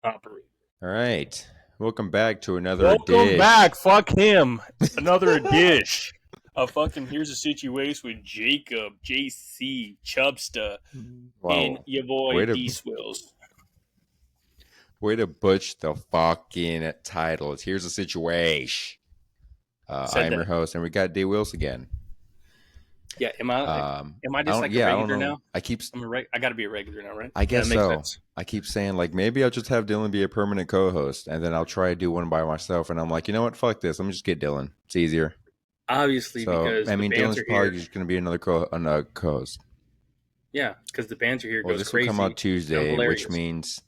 Operator. All right. Welcome back to another Welcome dish. back. Fuck him. Another dish. Here's a situation with Jacob, JC, Chubsta, and your boy Way to, D Swills. way to butch the fucking titles. Here's the situation. I am your host, and we got D Wills again. Yeah, am I just like a regular now? I got to be a regular now, right? I guess so. Sense. I keep saying like maybe I'll just have Dylan be a permanent co-host, and then I'll try to do one by myself. And I'm like, you know what? Fuck this. Let me just get Dylan. It's easier. Obviously, because Dylan's probably just going to be another co-host. Yeah, because the banter here goes this crazy. Will come out Tuesday, which means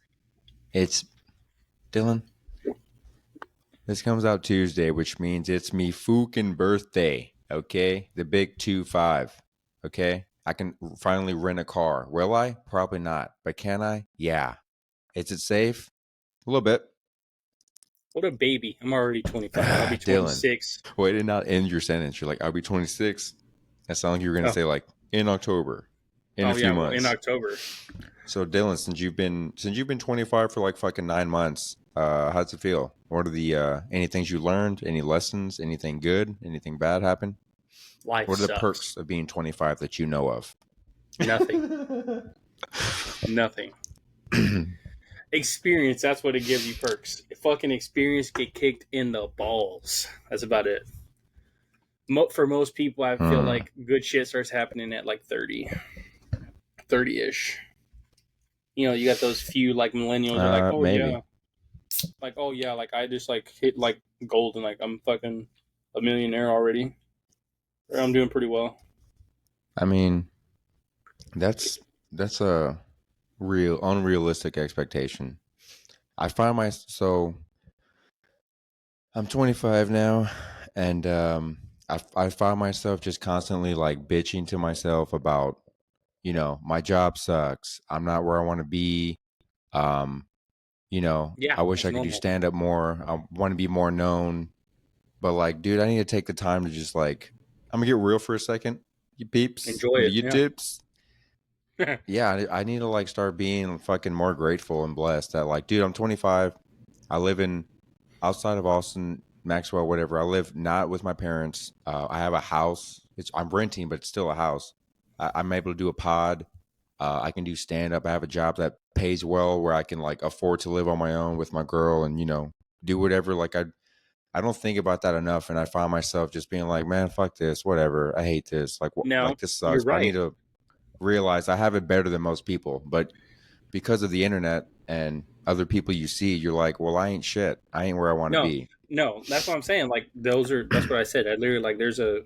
it's Dylan. This comes out Tuesday, which means it's me fooking birthday. Okay, the big 2-5. Okay, I can finally rent a car. Will I? Probably not. But can I? Yeah. Is it safe? A little bit. What a baby! I'm already 25. I'll be 26. Dylan, way to not end your sentence. You're like, I'll be 26. That sounds like you were gonna say like in October, in a few months. In October. So Dylan, since you've been 25 for like fucking 9 months, how's it feel? What are the any things you learned? Any lessons? Anything good? Anything bad happen? Life What are sucks. the perks of being 25 that you know of? Nothing. Nothing. Experience, that's what it gives you perks. Fucking experience, get kicked in the balls. That's about it. For most people, I feel like good shit starts happening at like 30-ish. You know, you got those few like millennials that are like, oh maybe. Yeah. Like, oh yeah, like I just like hit like gold and like I'm fucking a millionaire already. Or I'm doing pretty well. I mean, that's a real unrealistic expectation. I'm 25 now, and I find myself just constantly like bitching to myself about, you know, my job sucks. I'm not where I want to be. You know, I wish I could do stand up more. I want to be more known. But like, dude, I need to take the time to just like, I'm gonna get real for a second. You peeps, enjoy it. You tips. Yeah, I need to like start being fucking more grateful and blessed that like, dude, I'm 25. I live in outside of Austin, Maxwell, whatever. I live not with my parents. I have a house. I'm renting, but it's still a house. I'm able to do a pod. I can do stand up. I have a job that pays well where I can like afford to live on my own with my girl and, you know, do whatever. Like I don't think about that enough. And I find myself just being like, man, fuck this, whatever. I hate this. Like this sucks. You're right. I need to realize I have it better than most people. But because of the internet and other people you see, you're like, well, I ain't shit. I ain't where I want to be. No, that's what I'm saying. Like that's what I said. I literally like there's a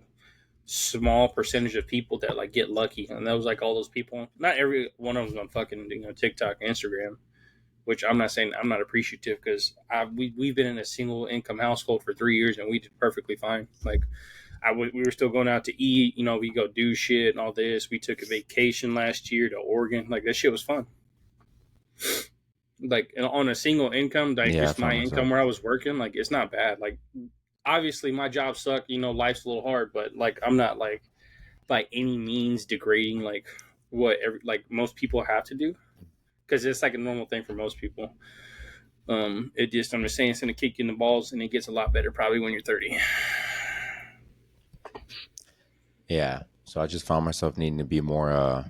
small percentage of people that like get lucky, and that was like all those people. Not every one of them on fucking TikTok, Instagram, which I'm not saying I'm not appreciative because we've been in a single income household for 3 years and we did perfectly fine. Like we were still going out to eat, you know, we go do shit and all this. We took a vacation last year to Oregon. Like that shit was fun. Like on a single income, like just my income where I was working, like it's not bad. Like obviously my job sucked, you know, life's a little hard, but like I'm not like by any means degrading like what like most people have to do because it's like a normal thing for most people. I'm just saying it's gonna kick you in the balls and it gets a lot better probably when you're 30. Yeah, so I just found myself needing to be more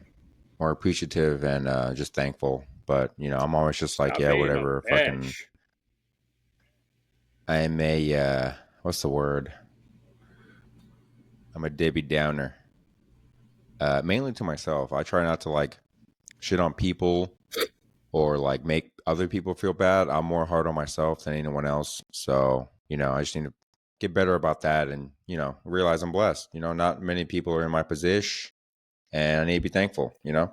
appreciative and just thankful. But you know, I'm always just like, whatever. Fucking, I'm a what's the word? I'm a Debbie Downer. Mainly to myself. I try not to like shit on people or like make other people feel bad. I'm more hard on myself than anyone else. So, you know, I just need to get better about that and, you know, realize I'm blessed. You know, not many people are in my position and I need to be thankful, you know?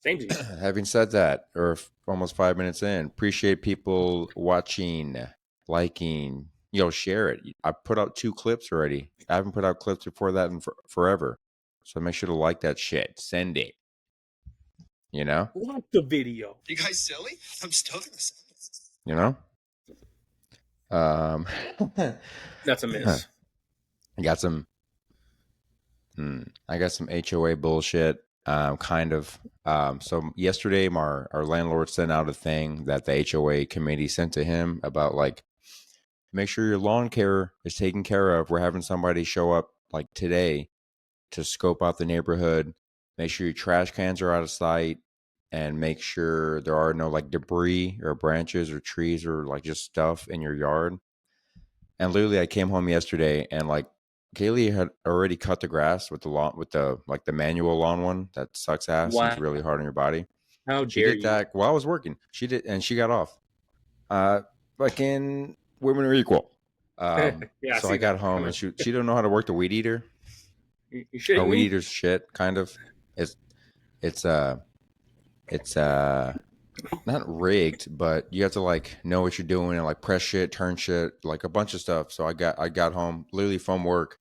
Same to you. Having said that, or almost 5 minutes in, appreciate people watching, liking, you know, share it. I put out 2 clips already. I haven't put out clips before that in forever. So make sure to like that shit. Send it. You know? Like the video. You guys silly? I'm still gonna send this. You know? That's a miss. I got some HOA bullshit. kind of. So yesterday, our landlord sent out a thing that the HOA committee sent to him about like, make sure your lawn care is taken care of. We're having somebody show up like today to scope out the neighborhood. Make sure your trash cans are out of sight, and make sure there are no like debris or branches or trees or like just stuff in your yard. And literally, I came home yesterday and like Kaylee had already cut the grass with the lawn with the like the manual lawn one that sucks ass and it's Wow. really hard on your body. How She dare did you? that while I was working. She did, and she got off. Fucking women are equal. Yeah, I So I see got that home and coming. she don't know how to work the weed eater. You A shitting weed me? eater's shit, kind of. It's it's uh it's not rigged, but you have to like know what you're doing and like press shit, turn shit, like a bunch of stuff. So I got home literally from work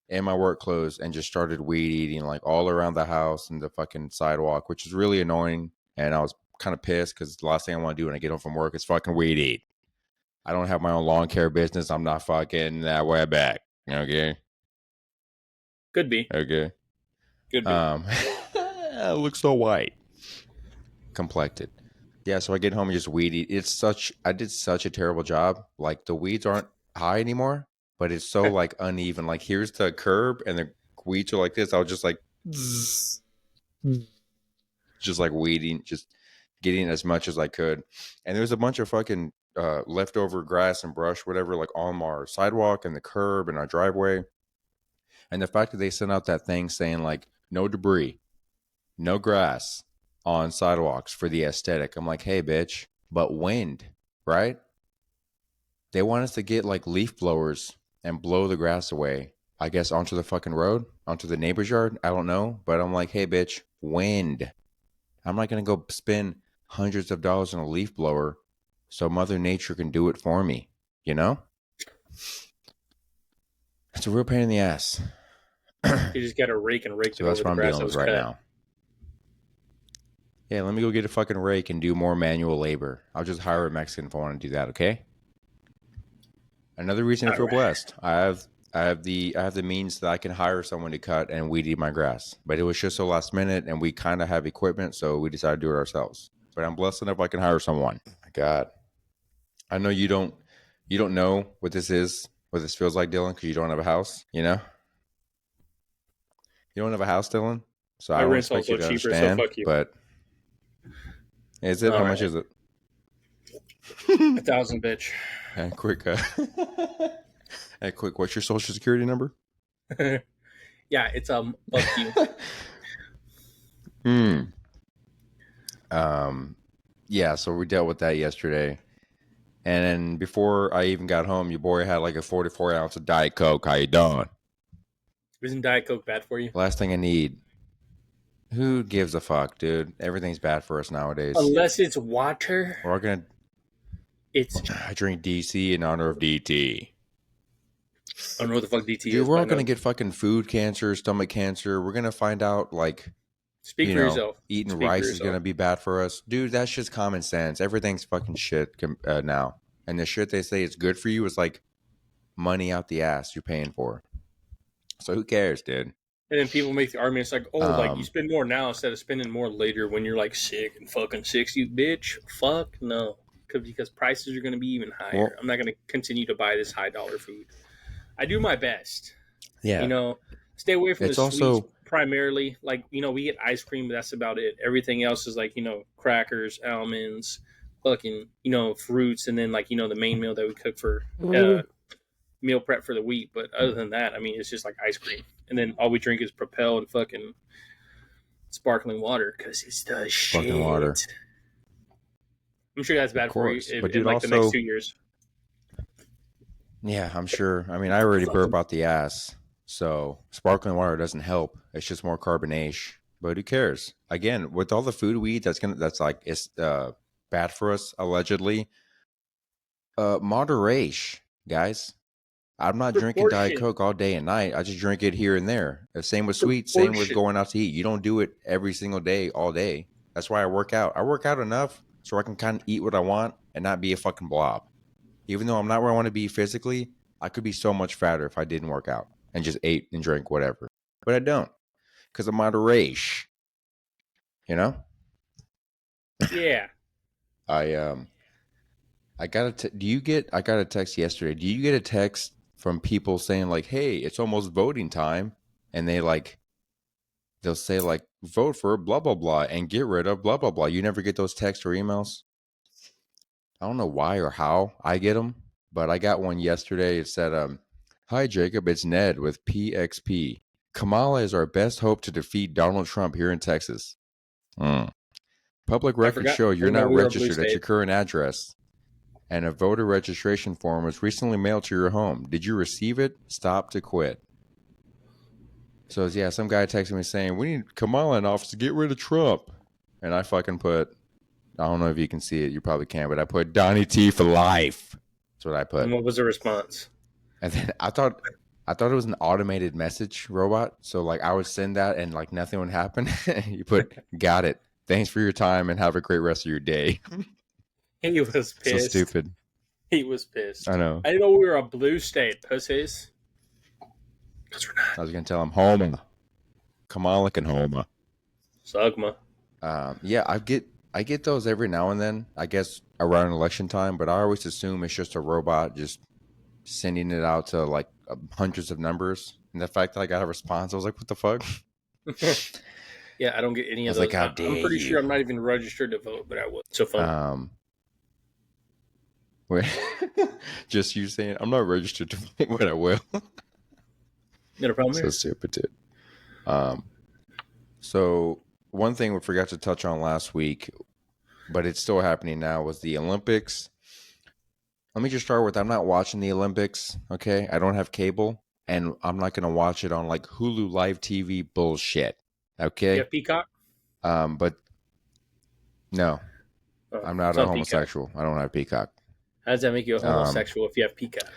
in my work clothes and just started weed eating like all around the house and the fucking sidewalk, which is really annoying. And I was kind of pissed because the last thing I want to do when I get home from work is fucking weed eat. I don't have my own lawn care business. I'm not fucking that way back. Okay. Could be. Okay. Could be. I look so white. Complected. Yeah, so I get home and just weed eat. I did such a terrible job. Like the weeds aren't high anymore, but it's so like uneven. Like here's the curb and the weeds are like this. I was just like just like weeding, just getting as much as I could. And there's a bunch of fucking leftover grass and brush, whatever, like on our sidewalk and the curb and our driveway. And the fact that they sent out that thing saying like no debris, no grass on sidewalks for the aesthetic. I'm like, hey, bitch, but wind, right? They want us to get like leaf blowers and blow the grass away, I guess, onto the fucking road, onto the neighbor's yard. I don't know. But I'm like, hey, bitch, wind. I'm not going to go spend hundreds of dollars on a leaf blower so Mother Nature can do it for me, you know? It's a real pain in the ass. You just got to rake and raked So it over that's the what I'm grass dealing that with was right cut. now. Yeah, let me go get a fucking rake and do more manual labor. I'll just hire a Mexican if I want to do that, okay? Another reason to All feel right. blessed. I have the means that I can hire someone to cut and weed eat my grass. But it was just so last minute and we kind of have equipment, so we decided to do it ourselves. But I'm blessed enough I can hire someone. My God. I know you don't know what this is, what this feels like, Dylan, because you don't have a house, you know? You don't have a house, Dylan. So I My don't rent's expect you also to cheaper, so understand, fuck you. but is it? All How much right. is it? 1,000, bitch. And quick, what's your social security number? Yeah, it's fuck you. Hmm. Yeah, so we dealt with that yesterday. And then before I even got home, your boy had like a 44 ounce of Diet Coke. How you doing? Isn't Diet Coke bad for you? Last thing I need. Who gives a fuck, dude? Everything's bad for us nowadays. Unless it's water, We're all gonna. it's. I drink DC in honor of DT. I don't know what the fuck DT Dude, is, we're but I all know. gonna get fucking food cancer, stomach cancer. We're gonna find out like, Speak for yourself. eating Speak for rice is yourself. gonna be bad for us, dude. That's just common sense. Everything's fucking shit now, and the shit they say is good for you is like money out the ass you're paying for. So who cares, dude? And then people make the argument, it's like, oh, like you Um, spend more now instead of spending more later when you're like sick and fucking 60. Bitch, fuck no. Because prices are going to be even higher. well, I'm not going to continue to buy this high dollar food. I do my best. You yeah, know, stay away from the it's sweets also primarily. Like, we get ice cream, but that's about it. Everything else is like, crackers, almonds, fucking, fruits, and then like, the main meal that we cook for meal prep for the week. But other than that, I mean, it's just like ice cream. And then all we drink is Propel and fucking sparkling water because it's the sparkling water, shit. I'm sure that's of bad for you course. But in dude, like the next also, 2 years. yeah, I'm sure. I mean, I already burp out the ass, so sparkling water doesn't help. It's just more carbonation. But who cares? Again, with all the food we eat, that's like it's bad for us allegedly. Moderation, guys. I'm not drinking Diet Proportion. Coke all day and night. I just drink it here and there. Same with sweet. Same with Proportion. going out to eat. You don't do it every single day, all day. That's why I work out. I work out enough so I can kind of eat what I want and not be a fucking blob. Even though I'm not where I want to be physically, I could be so much fatter if I didn't work out and just ate and drank whatever. But I don't because of moderation. You know, Yeah. I got I got a text yesterday. Do you get a text from people saying like, "Hey, it's almost voting time," and they'll say like, "Vote for blah blah blah and get rid of blah blah blah." You never get those texts or emails. I don't know why or how I get them, but I got one yesterday. It said, "Hi Jacob, it's Ned with PXP. Kamala is our best hope to defeat Donald Trump here in Texas. Mm. Public I records forgot. show I you're didn't know not we were a blue registered at your state. current address, and a voter registration form was recently mailed to your home. Did you receive it? Stop to quit." So yeah, some guy texted me saying, "We need Kamala in office to get rid of Trump," and I fucking put, I don't know if you can see it, you probably can, but I put Donnie T for life. That's what I put. And what was the response? And then I thought it was an automated message robot. So like I would send that and like nothing would happen. You put, "Got it. Thanks for your time and have a great rest of your day." He was So pissed. stupid. He was pissed. I know. I didn't know we were a blue state, pussies. Because we're not. I was gonna tell him Homa. Kamala can Homa. Sugma. Yeah, I get those every now and then. I guess around election time, but I always assume it's just a robot just sending it out to like hundreds of numbers. And the fact that I got a response, I was like, "What the fuck?" Yeah, I don't get any I of was like, those. "How I'm dare pretty sure you?" I'm not even registered to vote, but I would. So funny. Wait, just you saying I'm not registered to vote, but I will. Got a problem So here? stupid, dude. So one thing we forgot to touch on last week, but it's still happening now, was the Olympics. Let me just start with, I'm not watching the Olympics, okay? I don't have cable, and I'm not going to watch it on like Hulu Live TV bullshit, You okay? have Peacock? But no, Oh, I'm not it's a on Peacock. homosexual. I don't have Peacock. How does that make you a Um, homosexual if you have Peacock?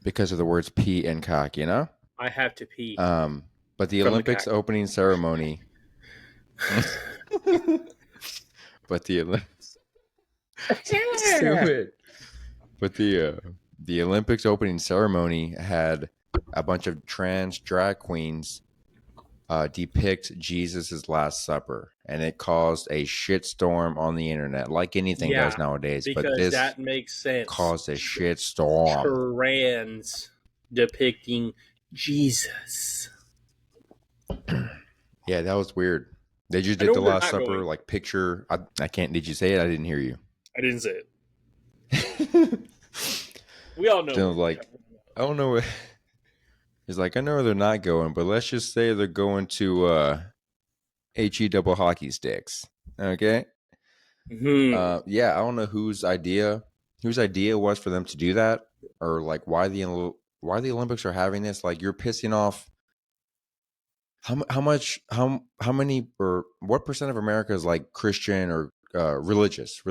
because of the words pee and cock, you know? I have to pee But the from the Olympics cock. opening ceremony, but the Olympics, stupid. But the Olympics opening ceremony had a bunch of trans drag queens depict Jesus's Last Supper, and it caused a shitstorm on the internet, like anything does Yeah, nowadays. But because this that makes sense. caused a shitstorm. Trans depicting Jesus. Yeah, that was weird. They just I did know the we're Last not Supper going. like picture. I can't. Did you say it? I didn't hear you. I didn't say it. We all know Then I where was we're like, talking about. I don't know. He's like, I know where they're not going, but let's just say they're going to HE double hockey sticks. Okay. Hmm. Yeah, I don't know whose idea it was for them to do that, or like why the Olympics are having this. Like you're pissing off how much how many or what percent of America is like Christian or religious.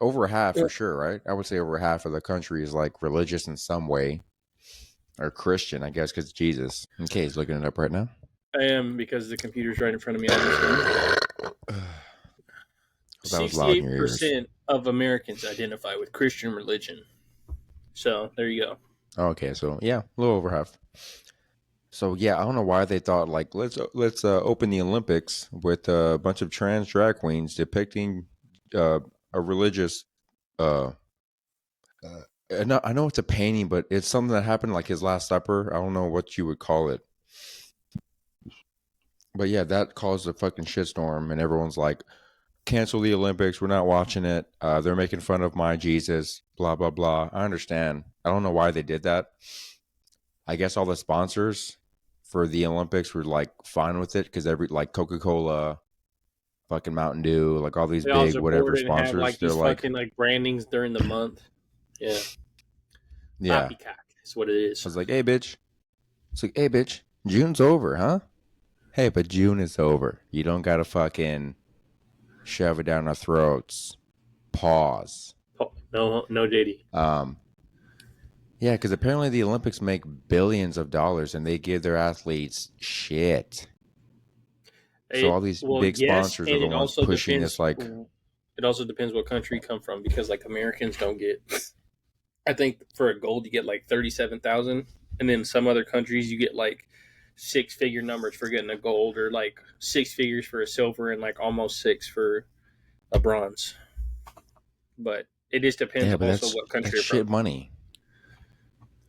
Over half for sure, right? I would say over half of the country is like religious in some way, or Christian, I guess, because Jesus. Okay, he's looking it up right now. I am because the computer's right in front of me on my screen. Well, that was loud in your ears. 68% of Americans identify with Christian religion. So there you go. Okay, so yeah, a little over half. So yeah, I don't know why they thought like let's open the Olympics with a bunch of trans drag queens depicting a religious. Uh, I know it's a painting, but it's something that happened like his Last Supper. I don't know what you would call it, but yeah, that caused a fucking shitstorm, and everyone's like, "Cancel the Olympics. We're not watching it. They're making fun of my Jesus." Blah blah blah. I understand. I don't know why they did that. I guess all the sponsors for the Olympics were like fine with it because every like Coca-Cola, fucking Mountain Dew, like all these They all big support whatever it and have sponsors, like they're these like, fucking like brandings during the month. Yeah. yeah. Poppycock is what it I is. was like, hey bitch. It's like, hey bitch, June's over, huh? Hey, but June is over. You don't gotta fucking shove it down our throats. Pause. Oh, no, JD. Yeah, because apparently the Olympics make billions of dollars and they give their athletes shit. So all these Well, big yes, sponsors are and the it ones also pushing this depends. like, It also depends what country you come from because like Americans don't get. I think for a gold you get like 37,000, and then some other countries you get like six-figure numbers for getting a gold, or like six figures for a silver, and like almost six for a bronze. But it just depends Yeah, on but also that's what country you're shit from. money.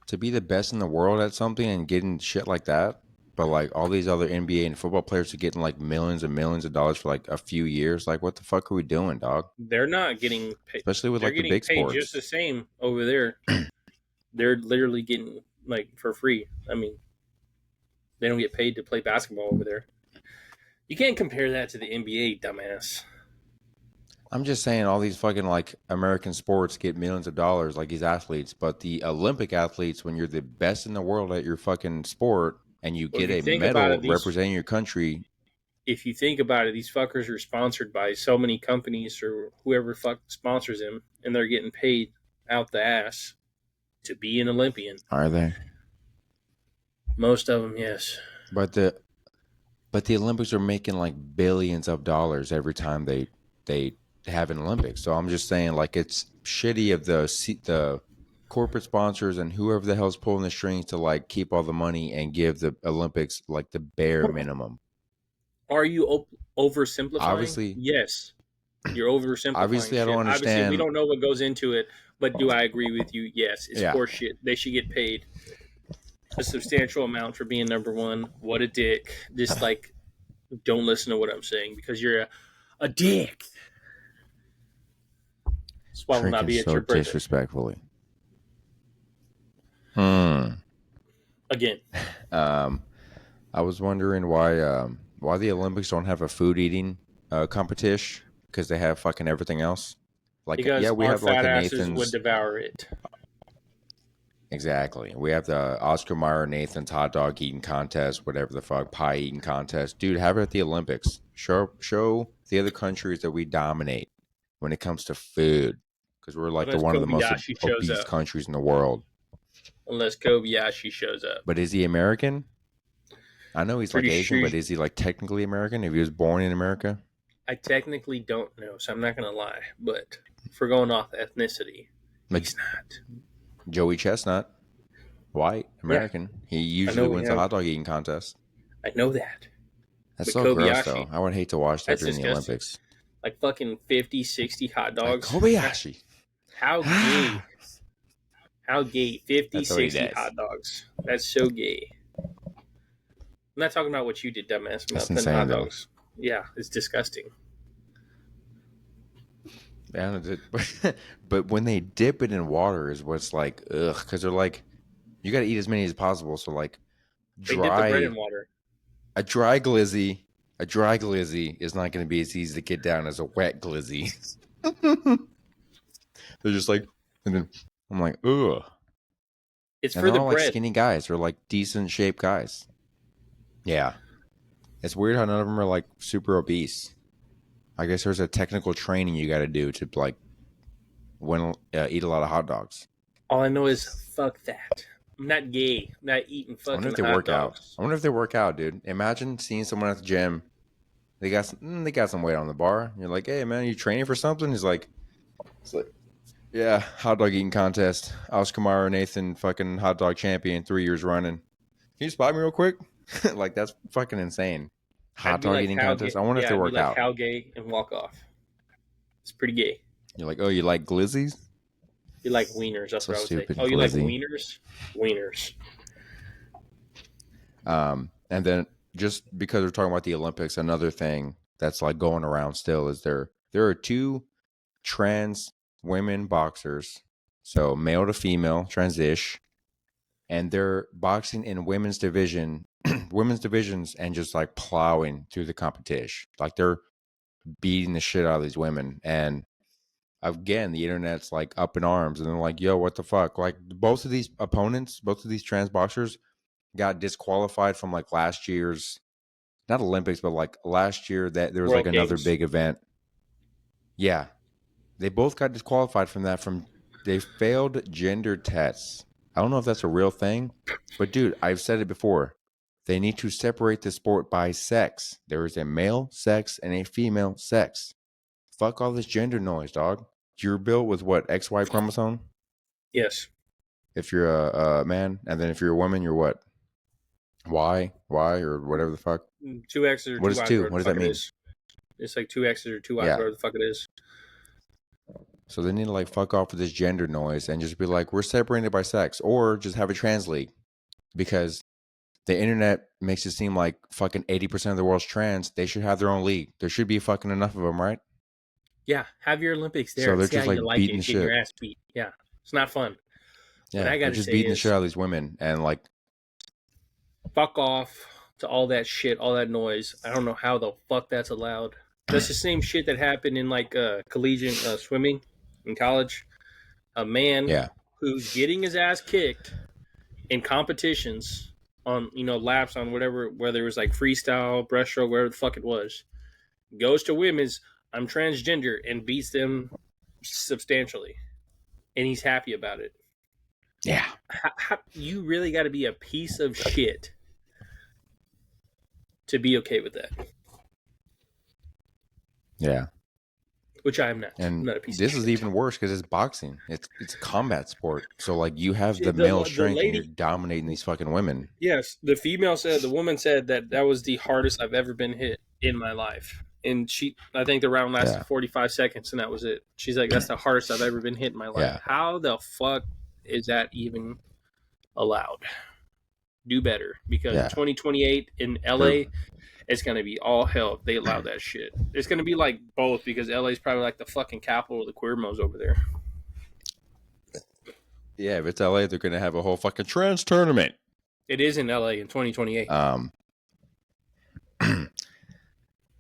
To be the best in the world at something and getting shit like that, but like all these other NBA and football players are getting like millions and millions of dollars for like a few years. Like, what the fuck are we doing, dog? They're not getting paid. Especially with They're like the getting big paid just the sports. same over there. They're literally getting like for free. I mean, they don't get paid to play basketball over there. You can't compare that to the NBA, dumbass. I'm just saying all these fucking like American sports get millions of dollars, like these athletes, but the Olympic athletes, when you're the best in the world at your fucking sport and you Well, if get you a think about medal it, these representing your country, if you think about it, these fuckers are sponsored by so many companies or whoever fuck sponsors them, and they're getting paid out the ass to be an Olympian. are they? Most of them, yes. But the Olympics are making like billions of dollars every time they have an Olympics. So I'm just saying like it's shitty of the corporate sponsors and whoever the hell's pulling the strings to like keep all the money and give the Olympics like the bare minimum. Are you oversimplifying? Obviously, Yes, you're oversimplifying I don't shit. Obviously, we understand. don't know what goes into it, but do I agree with you? Yes, it's Yeah, horse shit. They should get paid a substantial amount for being number one. What a dick. Just like, don't listen to what I'm saying because you're a dick. That's why I will not drinking be at so your birthday. disrespectfully. Hmm. Again, Um, I was wondering why the Olympics don't have a food eating competition because they have fucking everything else. Like, yeah, because we our have like fat a asses would Nathan's. devour it. Exactly. We have the Oscar Mayer Nathan's hot dog eating contest, whatever the fuck, pie eating contest. Dude, have it at the Olympics. Show the other countries that we dominate when it comes to food because we're like Unless one of the most Kobayashi shows obese up. countries in the world. Unless Kobayashi shows up. But is he American? I know he's like Pretty Asian, sure. but is he like technically American if he was born in America? I technically don't know, so I'm not going to lie. But if we're going off ethnicity, Like he's not. Joey Chestnut, white, Yeah, American. He I usually know we wins the have. hot dog eating contest. I know that. That's But so gross, though. Kobayashi, I would hate to watch that that's during the disgusting. Olympics. Like fucking 50, 60 hot Like dogs. Kobayashi. How gay. How gay. 50, That's what he 60 does. hot dogs. That's so gay. I'm not talking about what you did, dumbass, That's about putting insane, hot though. dogs. Yeah, it's disgusting. Yeah, but when they dip it in water is what's like, ugh, because they're like, you got to eat as many as possible. So like, They dip the bread in dry water. a dry glizzy, a dry glizzy is not going to be as easy to get down as a wet glizzy. They're just like, and then I'm like, ugh. It's And for they're the all like bread. skinny guys. They're like decent shaped guys. Yeah. It's weird how none of them are like super obese. I guess there's a technical training you got to do to like eat a lot of hot dogs. All I know is fuck that. I'm not gay. I'm not eating I wonder fucking if they hot work out. dogs. I wonder if they work out, dude. Imagine seeing someone at the gym. They got some weight on the bar. You're like, hey man, are you training for something? It's like, yeah, hot dog eating contest. Oscar Mayer Nathan, fucking hot dog champion, 3 years running. Can you spot me real quick? Like that's fucking insane. I'd Hot be dog like eating how contest. gay. I wonder if Yeah, they I'd be work like out. how gay and walk off. It's pretty gay. You're like, oh, you like glizzies? You like wieners? That's So what I would say. stupid, Oh, you like glizzy. wieners? Wieners. And then just because we're talking about the Olympics, another thing that's like going around still is there are two trans women boxers, so male to female, transish, and they're boxing in women's women's divisions, and just like plowing through the competition, like they're beating the shit out of these women. And again, the internet's like up in arms, and they're like, "Yo, what the fuck?" Like both of these opponents, both of these trans boxers got disqualified from like last year's not Olympics, but like last year that there was like World another Games. big event. Yeah, they both got disqualified from that from they failed gender tests. I don't know if that's a real thing, but dude, I've said it before. They need to separate the sport by sex. There is a male sex and a female sex. Fuck all this gender noise, dog. You're built with what, XY chromosome? Yes. If you're a man, and then if you're a woman, you're what? Why or whatever the fuck? 2X's or What two is Y's, two? whatever What the does fuck that it mean? is. It's like 2X's or two Y's, Yeah. whatever the fuck it is. So they need to like fuck off with this gender noise and just be like, we're separated by sex, or just have a trans league, because the internet makes it seem like fucking 80% of the world's trans. They should have their own league. There should be fucking enough of them, right? Yeah, have your Olympics there So and they're see how just you like like beating it, the getting your shit. ass beat. Yeah, it's not fun. What Yeah, I they're got to just say beating the shit is out of these women, and like, fuck off to all that shit, all that noise. I don't know how the fuck that's allowed. That's the same shit that happened in like collegiate swimming in college. A man yeah, who's getting his ass kicked in competitions on laps on whatever, whether it was like freestyle, breaststroke, whatever the fuck it was, goes to women's, I'm transgender, and beats them substantially, and he's happy about it. yeah, You really got to be a piece of shit to be okay with that, yeah. which I am not. I'm And not a piece of this is shit. even worse because it's boxing. It's a combat sport. So like you have the male The strength and you're lady, dominating these fucking women. yes, the woman said that was the hardest I've ever been hit in my life. And I think the round lasted Yeah, 45 seconds and that was it. She's like, that's the hardest I've ever been hit in my life. yeah. How the fuck is that even allowed? Do better, because in Yeah. 2028 in They're LA, it's going to be all hell if they allow that shit. It's going to be like both, because LA is probably like the fucking capital of the queermos over there. yeah, if it's LA, they're gonna have a whole fucking trans tournament. It is in LA in 2028.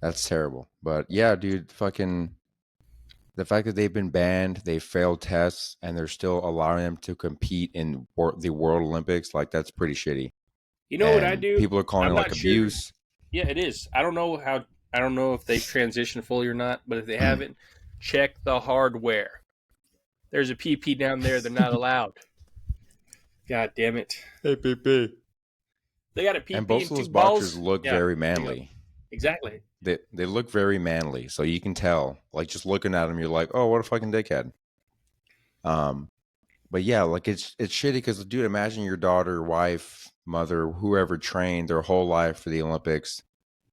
That's terrible. But yeah, dude, fucking the fact that they've been banned, they failed tests, and they're still allowing them to compete in the World Olympics, like that's pretty shitty. You know what I And do? people are calling I'm it like not sure. abuse. Yeah, it is. I don't know if they've transitioned fully or not, but if they haven't, check the hardware. There's a PP down there. They're not allowed. God damn it. Hey, PP. They got a And PP both and of those two boxers balls. look Yeah, very there you go. manly. Exactly. They look very manly, so you can tell. Like just looking at them, you're like, oh, what a fucking dickhead. But yeah, like it's shitty because, dude, imagine your daughter, wife, mother, whoever trained their whole life for the Olympics.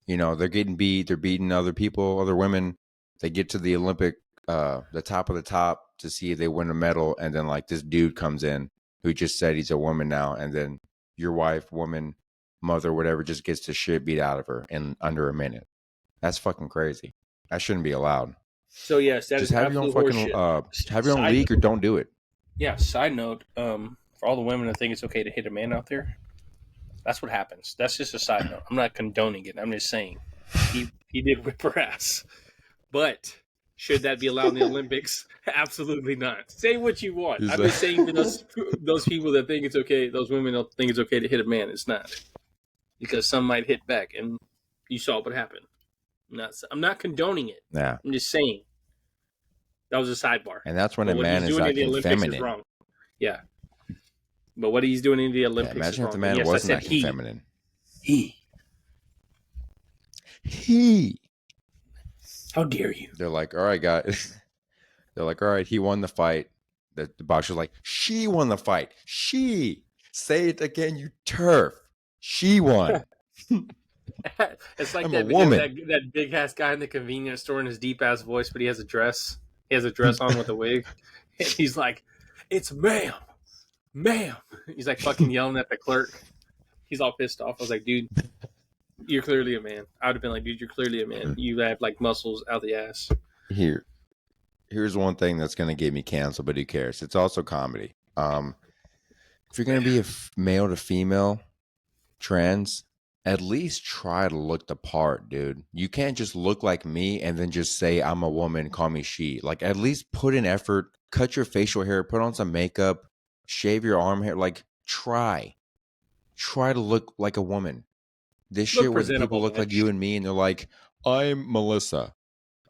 You know, they're getting beat, they're beating other people, other women. They get to the Olympic, the top of the top to see if they win a medal, and then like this dude comes in who just said he's a woman now, and then your wife, woman, mother, whatever, just gets the shit beat out of her in under a minute. That's fucking crazy. That shouldn't be allowed. So yes, that Just is have your own absolute fucking horseshit. have your own Side league or note, don't do it. yeah. Side note, for all the women that think it's okay to hit a man out there, that's what happens. That's just a side note. I'm not condoning it. I'm just saying he did whip her ass. But should that be allowed in the Olympics? Absolutely not. Say what you want. Is I'm that- just saying for those people that think it's okay, those women don't think it's okay to hit a man. It's not, because some might hit back, and you saw what happened. I'm not condoning it. Yeah. I'm just saying that was a sidebar. And that's when But a what man he's is doing in the acting Olympics is feminine. wrong. Yeah, but what he's doing in the Yeah, Olympics is imagine wrong. if the And man yes, I wasn't said acting feminine. He. He. How dare you? They're like, all right, guys. They're like, all right, he won the fight. The boxer's like, she won the fight. She. Say it again, you turf. She won. It's like I'm that a video of woman. that big ass guy in the convenience store in his deep ass voice, but he has a dress. He has a dress on with a wig. And he's like, "It's ma'am, ma'am." He's like fucking yelling at the clerk. He's all pissed off. I was like, "Dude, you're clearly a man." I would have been like, "Dude, you're clearly a man. You have like muscles out the ass." Here's one thing that's going to get me canceled, but who cares? It's also comedy. If you're going to be a male to female trans, at least try to look the part, dude. You can't just look like me and then just say I'm a woman, call me she. Like, at least put in effort, cut your facial hair, put on some makeup, shave your arm hair. Like, try to look like a woman. This Look shit where the people presentable, look man. like you and me and they're like, I'm Melissa.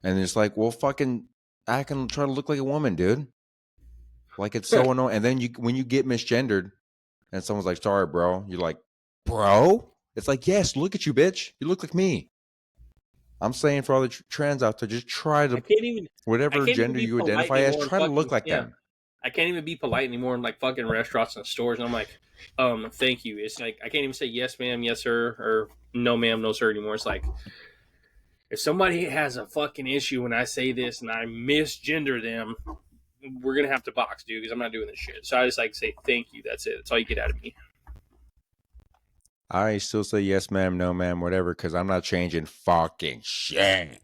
And it's like, well, fucking act and try to look like a woman, dude. Like, it's so annoying. And then when you get misgendered and someone's like, sorry, bro, you're like, bro? It's like, yes, look at you, bitch. You look like me. I'm saying for all the trans out there, just try to, I can't even whatever be gender you polite identify as, anymore. try to look like them. I can't even be polite anymore in like fucking restaurants and stores. And I'm like, thank you. It's like I can't even say yes, ma'am, yes, sir, or no, ma'am, no, sir anymore. It's like if somebody has a fucking issue when I say this and I misgender them, we're gonna have to box, dude, because I'm not doing this shit. So I just like say thank you. That's it. That's all you get out of me. I still say yes, ma'am, no, ma'am, whatever, because I'm not changing fucking shit.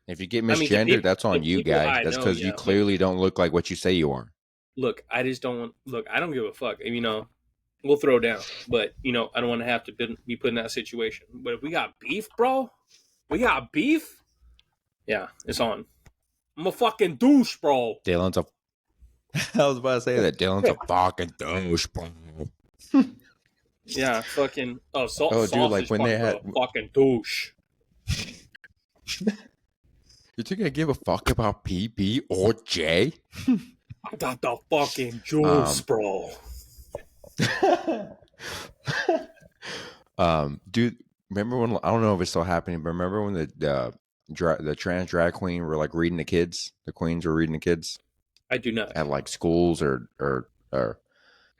If you get I mean, misgendered, that's the on you, people guy. I That's know, because you yeah. But clearly don't look like what you say you are. look, I just don't look. I don't give a fuck. You know, we'll throw down, but you know, I don't want to have to be put in that situation. But if we got beef, bro, we got beef. Yeah, it's on. I'm a fucking douche, bro. Dylan's a. I was about to say that Dylan's a fucking douche, bro. Yeah, fucking Oh, dude, like sausage when they party, had. bro. Fucking douche. You think I give a fuck about P, B, or J? I got the fucking juice, Um, bro. Dude, remember when I don't know if it's still happening, but remember when the trans drag queen were like reading the kids? The queens were reading the kids I do not. at like schools or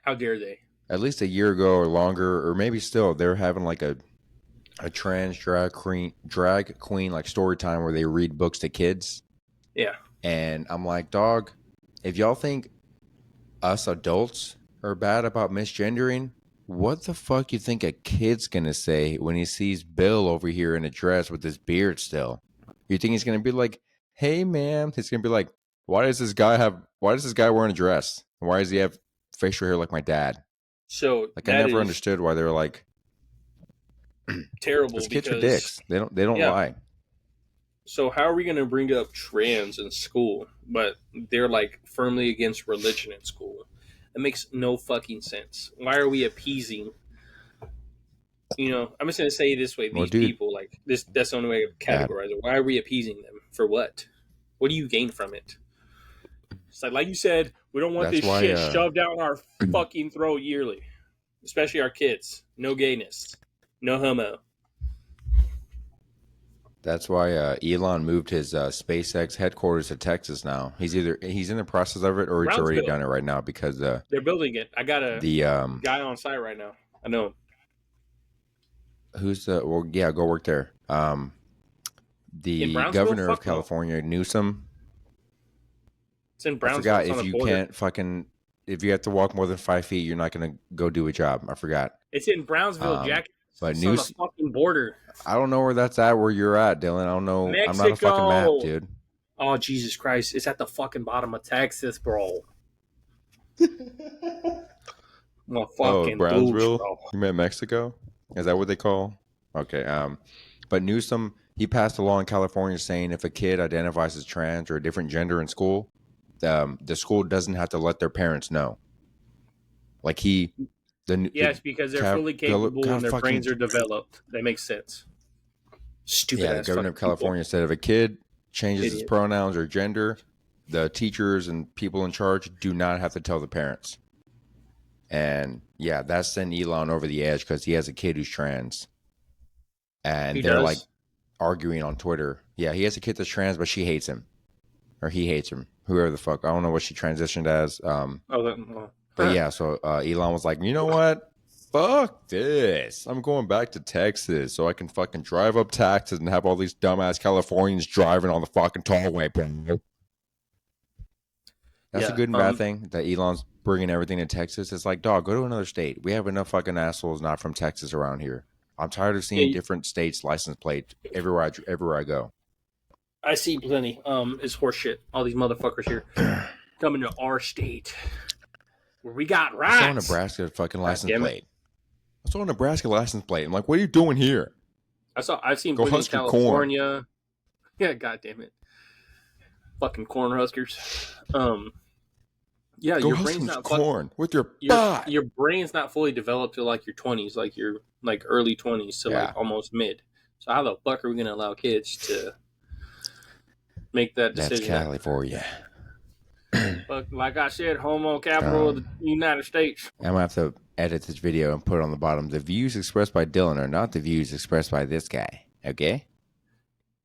How dare they? at least a year ago or longer, or maybe still they're having like a trans drag queen like story time where they read books to kids. Yeah. And I'm like, dog, if y'all think us adults are bad about misgendering, what the fuck you think a kid's gonna say when he sees Bill over here in a dress with his beard still? You think he's gonna be like, "Hey, ma'am"? He's gonna be like, Why does this guy wearing a dress? Why does he have facial hair like my dad?" So Like I that never is understood why they were like, terrible "Those kids are because dicks. They don't yeah. lie." So how are we going to bring up trans in school, but they're like firmly against religion in school? It makes no fucking sense. Why are we appeasing? You know, I'm just going to say it this way: Well, these dude, people, like this—that's the only way to yeah, categorize it. Why are we appeasing them for what? What do you gain from it? It's like you said, we don't want that's this why. shit shoved down our fucking throat yearly, especially our kids. No gayness, no homo. That's why Elon moved his SpaceX headquarters to Texas now. He's in the process of it or he's already Brownsville, done it right now because they're building it. I got a the guy on site right now. I know him. who's the well yeah go work there. In The Brownsville? governor of Fuck no. California, Newsom. It's in I Brownsville. forgot It's on if the you border. can't fucking if you have to walk more than 5 feet, you're not gonna go do a job. I forgot. It's in Brownsville, Jack. But It's on the News, fucking border. I don't know where that's at. Where you're at, Dylan? I don't know. I'm not a fucking map, Mexico. dude. Oh, Jesus Christ. It's at the fucking bottom of Texas, bro. I'm a Oh, fucking douche, Brownsville. bro. You meant Mexico? Is that what they call? Okay. But Newsom, he passed a law in California saying if a kid identifies as trans or a different gender in school, the school doesn't have to let their parents know. Like Yes, because they're fully capable and God their brains fucking are developed. That makes sense. Stupid yeah, the ass governor fucking of people. California said if a kid changes his Idiot. pronouns or gender, the teachers and people in charge do not have to tell the parents. And yeah, that sent Elon over the edge because he has a kid who's trans, He and they're like does? arguing on Twitter. Yeah, he has a kid that's trans, but she hates him, or he hates him. Whoever the fuck, I don't know what she transitioned as. Oh, well. But yeah, so Elon was like, you know what? Fuck this. I'm going back to Texas so I can fucking drive up taxes and have all these dumbass Californians driving on the fucking tollway, bro. That's a Yeah. good and bad thing that Elon's bringing everything to Texas. It's like, dog, go to another state. We have enough fucking assholes not from Texas around here. I'm tired of seeing Yeah, different states' license plate everywhere I go. I see plenty. It's horseshit. All these motherfuckers here coming to our state where we got I saw a rights. Nebraska fucking God license damn it. plate. I saw a Nebraska license plate. I'm like, what are you doing here? I've seen Go plenty in husk your corn. California. Yeah, god damn it. Fucking corn huskers. Yeah, Go your husk brain's some not corn with your your butt. your brain's not fully developed till like your 20s, like your like early 20s to like Yeah, almost mid. So how the fuck are we gonna allow kids to make that that's decision? Cali for you. But like I said, homo capital of the United States. I'm gonna have to edit this video and put it on the bottom. The views expressed by Dylan are not the views expressed by this guy. Okay.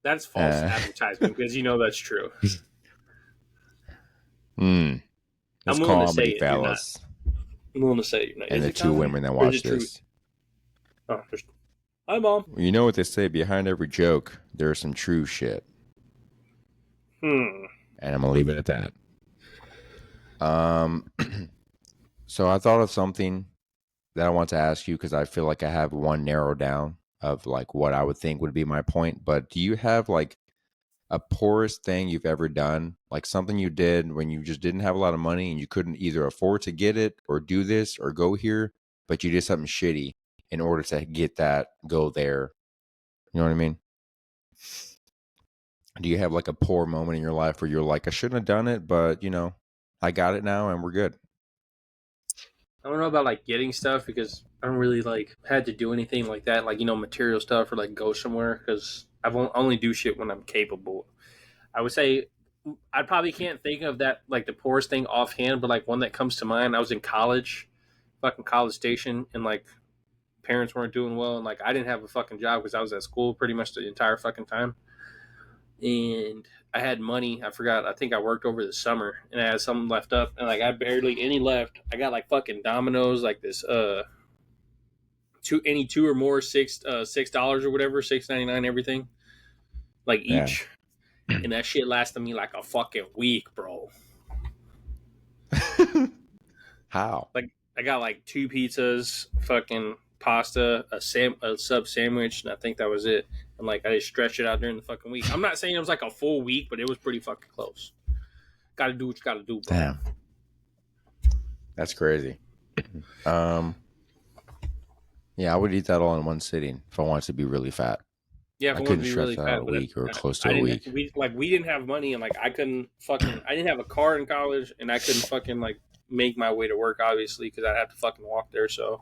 That's false advertisement because you know that's true. Hmm. It's willing to say comedy, it. You're not. fellas. I'm willing to say it. You're not. And Is the it two comedy women that or is watch it truth? this. Oh, hi, mom. You know what they say, behind every joke, there's some true shit. Hmm. And I'm gonna leave it at that. So I thought of something that I want to ask you because I feel like I have one narrowed down of like what I would think would be my point. But do you have like a poorest thing you've ever done? Like something you did when you just didn't have a lot of money and you couldn't either afford to get it or do this or go here, but you did something shitty in order to get that, go there. You know what I mean? Do you have like a poor moment in your life where you're like, I shouldn't have done it, but I got it now and we're good? I don't know about like getting stuff because I don't really like had to do anything like that, like material stuff or like go somewhere because only do shit when I'm capable. I would say I probably can't think of that like the poorest thing offhand, but like one that comes to mind. I was in college, fucking College Station, and like parents weren't doing well, and like I didn't have a fucking job because I was at school pretty much the entire fucking time, and I had money. I forgot. I think I worked over the summer, and I had something left up, and like I barely any left. I got like fucking Domino's, like this two or more $6 or whatever, $6.99 everything, like Yeah. each, and that shit lasted me like a fucking week, bro. How? Like I got like two pizzas, fucking pasta, a sub sandwich, and I think that was it. And like I just stretched it out during the fucking week. I'm not saying it was like a full week, but it was pretty fucking close. Got to do what you got to do, bro. Damn. That's crazy. Um, yeah, I would eat that all in one sitting if I wanted to be really fat. Yeah, if I I wanted to couldn't be stretch really that out fat, a but week or close to I a didn't. week. We didn't have money, and like I couldn't fucking. I didn't have a car in college, and I couldn't fucking like make my way to work, obviously, because I had to fucking walk there. So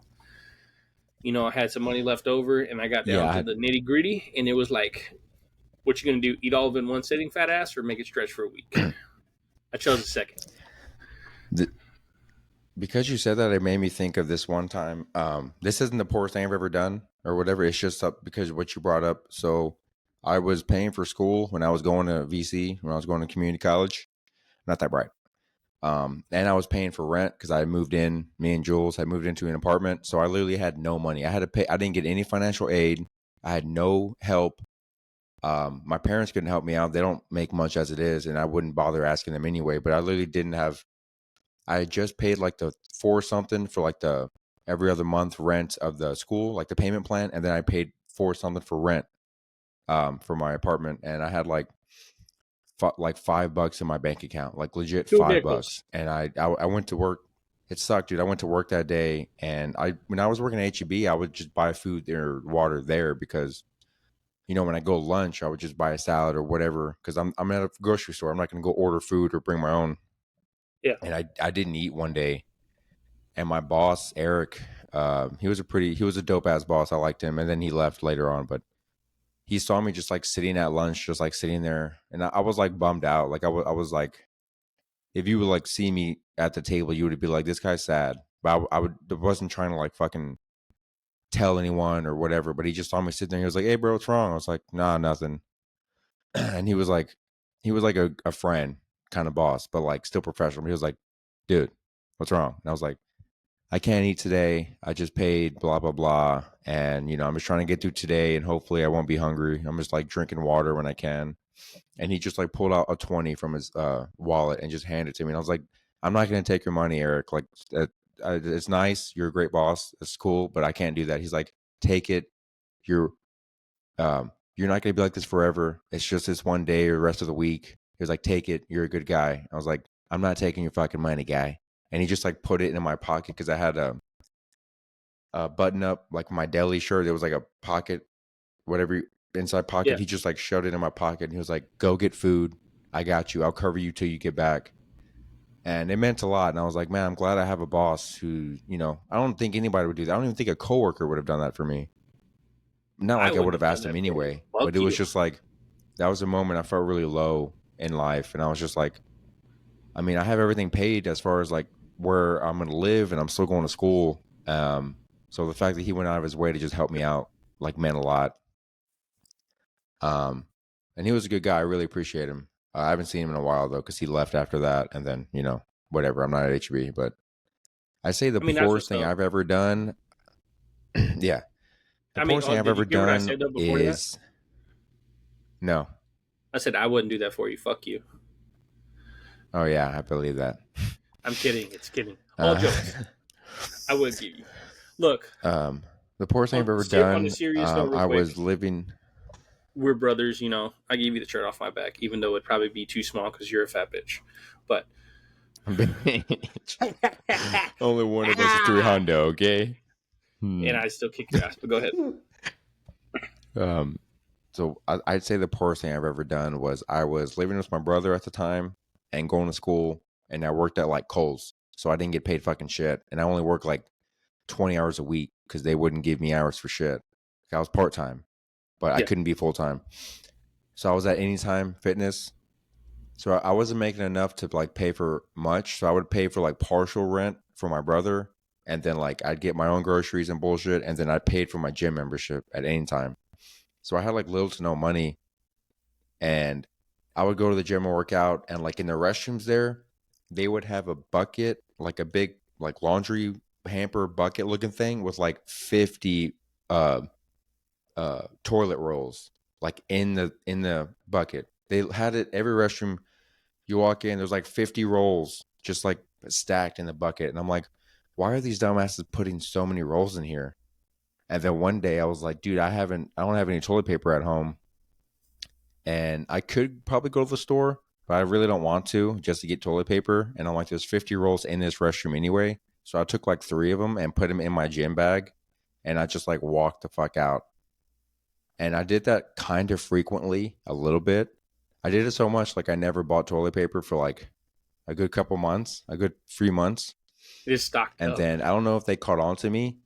I had some money left over, and I got down to Yeah, the nitty gritty, and it was like, what you gonna do? Eat all of it in one sitting, fat ass, or make it stretch for a week? I chose the second. the, because you said that, it made me think of this one time. This isn't the poorest thing I've ever done or whatever. It's just up because of what you brought up. So I was paying for school when I was going to VC, when I was going to community college. Not that bright. And I was paying for rent because I moved in. Me and Jules had moved into an apartment, so I literally had no money. I had to pay. I didn't get any financial aid. I had no help. My parents couldn't help me out. They don't make much as it is, and I wouldn't bother asking them anyway. But I literally didn't have. I had just paid like the four something for like the every other month rent of the school, like the payment plan, and then I paid four something for rent for my apartment, and I had like $5 in my bank account, like legit Two five nickels. bucks. And I went to work. It sucked, dude. I went to work that day, and when I was working at HEB, I would just buy food or water there because when I go lunch, I would just buy a salad or whatever because I'm at a grocery store. I'm not going to go order food or bring my own. Yeah. And I didn't eat one day, and my boss Eric, he was a dope ass boss. I liked him, and then he left later on, but he saw me just like sitting at lunch, just like sitting there, and I was like bummed out. Like I was like, if you would like see me at the table, you would be like, this guy's sad. But I wasn't trying to like fucking tell anyone or whatever. But he just saw me sitting there. He was like, "Hey, bro, what's wrong?" I was like, "Nah, nothing." And he was like a friend kind of boss, but like still professional. He was like, "Dude, what's wrong?" And I was like, "I can't eat today. I just paid blah blah blah, and I'm just trying to get through today, and hopefully I won't be hungry. I'm just like drinking water when I can." And he just like pulled out a 20 from his wallet and just handed it to me. And I was like, I'm not going to take your money, Eric. Like, it's nice. You're a great boss. It's cool, but I can't do that. He's like, take it. You're you're not going to be like this forever. It's just this one day or the rest of the week. He was like, take it. You're a good guy. I was like, I'm not taking your fucking money, guy. And he just like put it in my pocket because I had a button up like my deli shirt. There was like a pocket, whatever inside pocket. Yeah. He just like shoved it in my pocket and he was like, go get food. I got you. I'll cover you till you get back. And it meant a lot. And I was like, man, I'm glad I have a boss who, I don't think anybody would do that. I don't even think a coworker would have done that for me. Not I like I would wouldn't have have done asked him that for you. anyway, Fuck but it was you. just like, that was a moment I felt really low in life. And I was just like, I mean, I have everything paid as far as like where I'm going to live and I'm still going to school. So the fact that he went out of his way to just help me out like meant a lot. Um, and he was a good guy. I really appreciate him. I haven't seen him in a while though, because he left after that, and then whatever. I'm not at HB, but I say the I mean, that's poorest what's thing up. I've ever done. Yeah, the I mean, poorest thing I've did you ever hear what I done said though before that? is no. I said I wouldn't do that for you. Fuck you. Oh yeah, I believe that. I'm kidding. It's kidding. All Uh, jokes. I would give you. Look, um, the poorest thing I've ever on a done. serious note, real I quick. was living. We're brothers, you know. I give you the shirt off my back, even though it'd probably be too small because you're a fat bitch. But Only one of us is 300. Okay. and I still kick your ass. But go ahead. Um, so I'd say the poorest thing I've ever done was I was living with my brother at the time and going to school, and I worked at like Kohl's, so I didn't get paid fucking shit, and I only worked like 20 hours a week because they wouldn't give me hours for shit. I was part time, but I Yeah. couldn't be full time. So I was at Anytime Fitness. So I wasn't making enough to like pay for much. So I would pay for like partial rent for my brother, and then like I'd get my own groceries and bullshit, and then I paid for my gym membership at Anytime. So I had like little to no money, and I would go to the gym and work out, and like in the restrooms there, they would have a bucket, like a big like laundry hamper bucket looking thing with like 50 uh toilet rolls like in the bucket. They had it every restroom you walk in, there's like 50 rolls just like stacked in the bucket, and I'm like, why are these dumbasses putting so many rolls in here? And then one day I was like, dude, I don't have any toilet paper at home, and I could probably go to the store, but I really don't want to just to get toilet paper. And I'm like, there's 50 rolls in this restroom anyway. So I took like 3 of them and put them in my gym bag, and I just like walked the fuck out. And I did that kind of frequently, a little bit. I did it so much, like I never bought toilet paper for like a good couple months, a good 3 months. It is stocked And up. then I don't know if they caught on to me.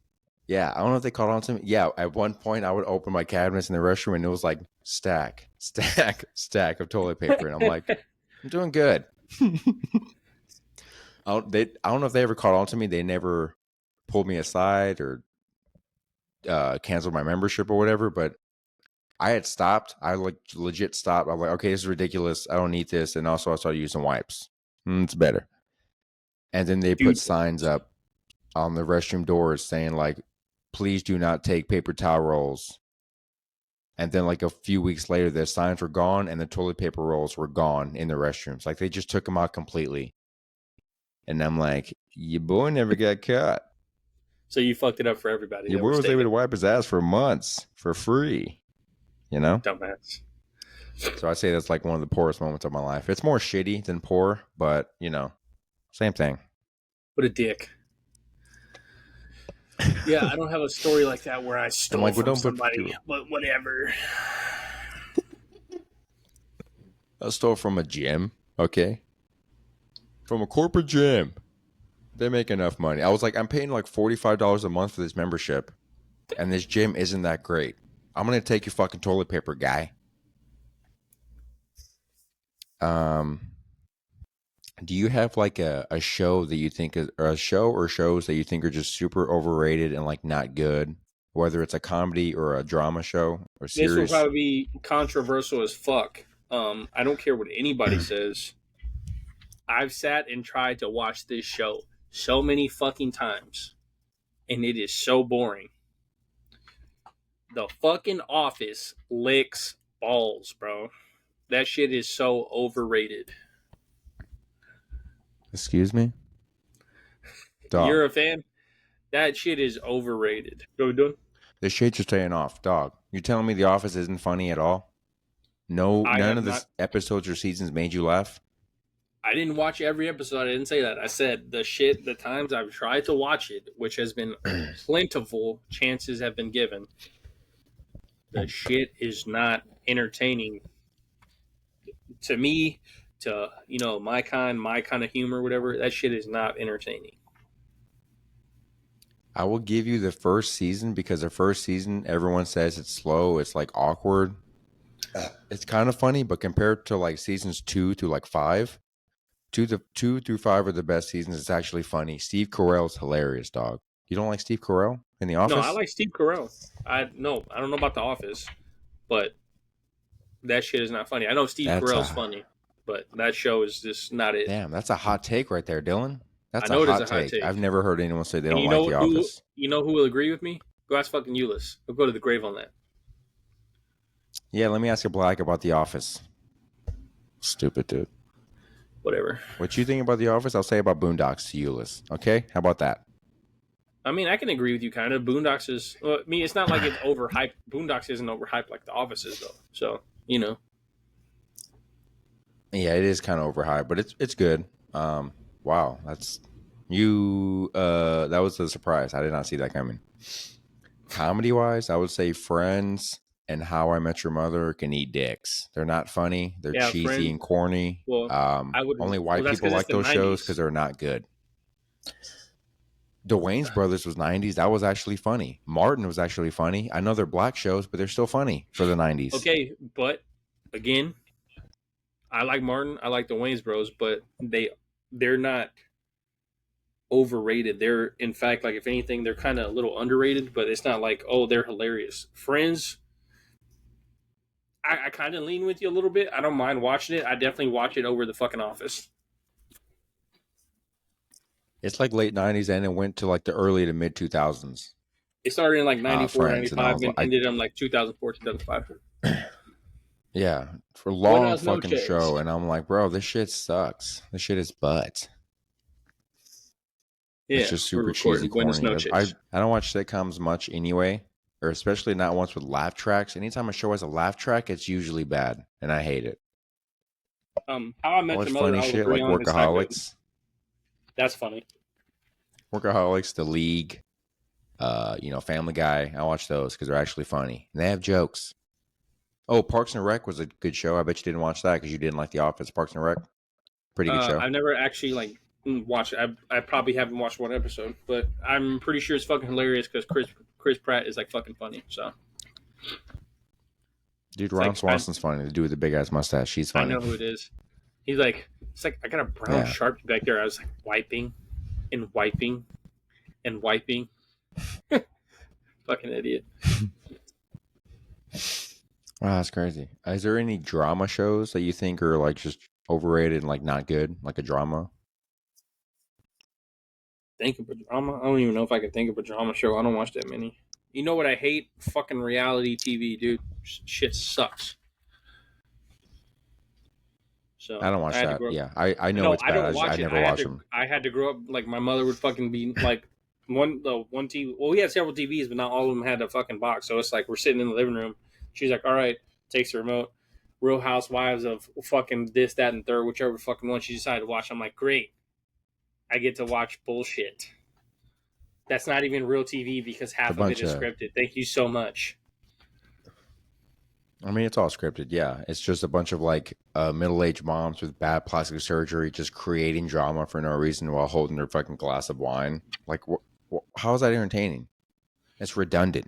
Yeah, I don't know if they caught on to me. Yeah, at one point I would open my cabinets in the restroom and it was like stack, stack, stack of toilet paper. And I'm like, I'm doing good. I don't know if they ever caught on to me. They never pulled me aside or canceled my membership or whatever. But I had stopped. I like legit stopped. I'm like, okay, this is ridiculous. I don't need this. And also I started using wipes. It's better. And then they put Dude, signs up on the restroom doors saying like, please do not take paper towel rolls. And then like a few weeks later, the signs were gone and the toilet paper rolls were gone in the restrooms. Like they just took them out completely. And I'm like, your boy never got caught. so you fucked it up for everybody Your that boy was was able to taking wipe his ass for months for free. You know? dumbass. So I say that's like one of the poorest moments of my life. It's more shitty than poor, but you know, same thing. What a dick. Yeah, I don't have a story like that where I I'm stole like, well, from don't put 50 somebody, but whatever. I stole from a gym, okay? From a corporate gym. They make enough money. I was like, I'm paying like $45 a month for this membership, and this gym isn't that great. I'm gonna take your fucking toilet paper, guy. Um, do you have like a show that you think is, or a show or shows that you think are just super overrated and like not good? Whether it's a comedy or a drama show or This will series. probably be controversial as fuck. I don't care what anybody says. I've sat and tried to watch this show so many fucking times, and it is so boring. The fucking Office licks balls, bro. That shit is so overrated. Excuse me, dog. You're a fan? That shit is overrated. Go doing? The shades are staying off, dog. You're telling me The Office isn't funny at all? No, I none have of not. the episodes or seasons made you laugh. I didn't watch every episode. I didn't say that. I said the times I've tried to watch it, which has been plentiful chances have been given. The shit is not entertaining to me. To my kind of humor, whatever. That shit is not entertaining. I will give you the first season because the first season, everyone says it's slow. It's like awkward. It's kind of funny, but compared to like seasons 2 through 5, the 2 through 5 are the best seasons. It's actually funny. Steve Carell's hilarious, dog. You don't like Steve Carell in The No, I Office? like Steve Carell. I don't know about The Office, but that shit is not funny. I know Steve That's Carell's funny. but that show is just not it. Damn, that's a hot take right there, Dylan. I That's a know it is hot a hot take. take. I've never heard anyone say they And don't like The Office. you know who will agree with me? Go ask fucking Euless. We'll go to the grave on that. Yeah, let me ask a black about The Office. Stupid dude. Whatever. What you think about The Office, I'll say about Boondocks to Euless. Okay? How about that? I mean, I can agree with you kind of. Boondocks is, well, I mean, it's not like it's overhyped. Boondocks isn't overhyped like The Office is, though. So, you know. Yeah, it is kind of overhyped, but it's good. Wow, that's you. That was a surprise. I did not see that coming. Comedy wise, I would say Friends and How I Met Your Mother can eat dicks. They're not funny. They're Yeah, cheesy friend. and corny. Well, Only white that's people because it's like the those shows 90s. because they're not good. Dwayne's Brothers was 90s. That was actually funny. Martin was actually funny. I know they're black shows, but they're still funny for the 90s. Okay, but again, I like Martin. I like the Wayans Bros, but they're not overrated. They're, in fact, like, if anything, they're kind of a little underrated, but it's not like, oh, they're hilarious. Friends, I kind of lean with you a little bit. I don't mind watching it. I definitely watch it over the fucking Office. It's like late 90s and it went to like the early to mid 2000s. It started in like 94, Friends, and I 95, was and like, ended in like 2004, 2005. yeah, for a long Buenas fucking show. noches. And I'm like, bro, this shit sucks. This shit is butt. It's Yeah, just we're super cheesy, recording. Buenas corny. I noches. don't watch sitcoms much anyway, or especially not ones with laugh tracks. Anytime a show has a laugh track, it's usually bad, and I hate it. How I I Met watch Your Mother, funny I'll shit agree like on. It's not good. Workaholics, That's funny. The League, Family Guy. I watch those because they're actually funny and they have jokes. Oh, Parks and Rec was a good show. I bet you didn't watch that because you didn't like The Office. Parks and Rec, pretty good show. I've never actually like watched it. I probably haven't watched one episode, but I'm pretty sure it's fucking hilarious because Chris Pratt is like fucking funny. So Dude, it's Ron like Swanson's funny. The dude with the big ass mustache, she's I funny. know who it is. He's like, it's like, I got a brown Yeah. Sharpie back there. I was like wiping and wiping and wiping. Fucking idiot. Wow, that's crazy. Is there any drama shows that you think are like just overrated and like not good, like a drama? Think of a drama? I don't even know if I can think of a drama show. I don't watch that many. You know what I hate? Fucking reality TV, dude. Shit sucks. So I don't watch I had to that. grow up. Yeah, I know No, it's I bad. don't I watch it. never watch them. I had to grow up like my mother would fucking be like one TV. Well, we had several TVs, but not all of them had a fucking box. So it's like we're sitting in the living room. She's like, "All right," takes the remote. Real Housewives of fucking this, that, and third, whichever fucking one she decided to watch. I'm like, great. I get to watch bullshit. That's not even real TV because A half of it bunch is of. scripted. Thank you so much. I mean, it's all scripted. Yeah, it's just a bunch of like middle-aged moms with bad plastic surgery just creating drama for no reason while holding their fucking glass of wine. Like, how is that entertaining? It's redundant.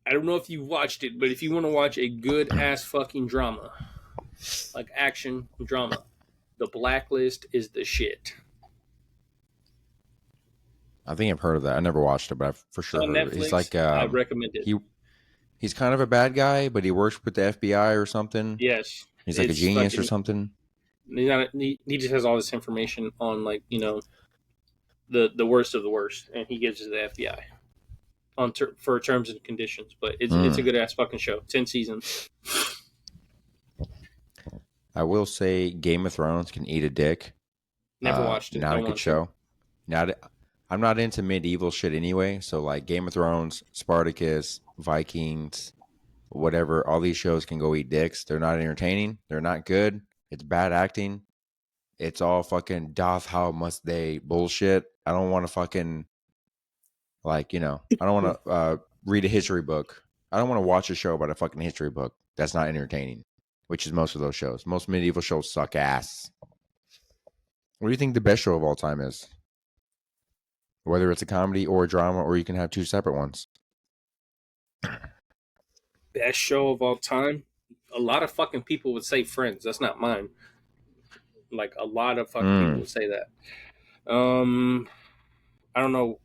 I don't know if you watched it, but if you want to watch a good ass fucking drama, like action drama, The Blacklist is the shit. I think I've heard of that. I never watched it, but I've for It's sure on heard of it. He's Netflix. like I recommend it. he's kind of a bad guy, but he works with the FBI or something. Yes, He's like a it's genius or fucking. something. He just has all this information on, like, the worst of the worst, and he gives it to the FBI for terms and conditions. But it's a good ass fucking show. 10 seasons. I will say Game of Thrones can eat a dick. Never watched it. Not Don't a good want show. I'm not into medieval shit anyway. So like Game of Thrones, Spartacus, Vikings, whatever. All these shows can go eat dicks. They're not entertaining. They're not good. It's bad acting. It's all fucking doth how must they bullshit. I don't want to fucking I don't want to read a history book. I don't want to watch a show about a fucking history book that's not entertaining, which is most of those shows. Most medieval shows suck ass. What do you think the best show of all time is? Whether it's a comedy or a drama, or you can have two separate ones. Best show of all time. A lot of fucking people would say Friends. That's not mine. Like, a lot of fucking people would say that. I don't know.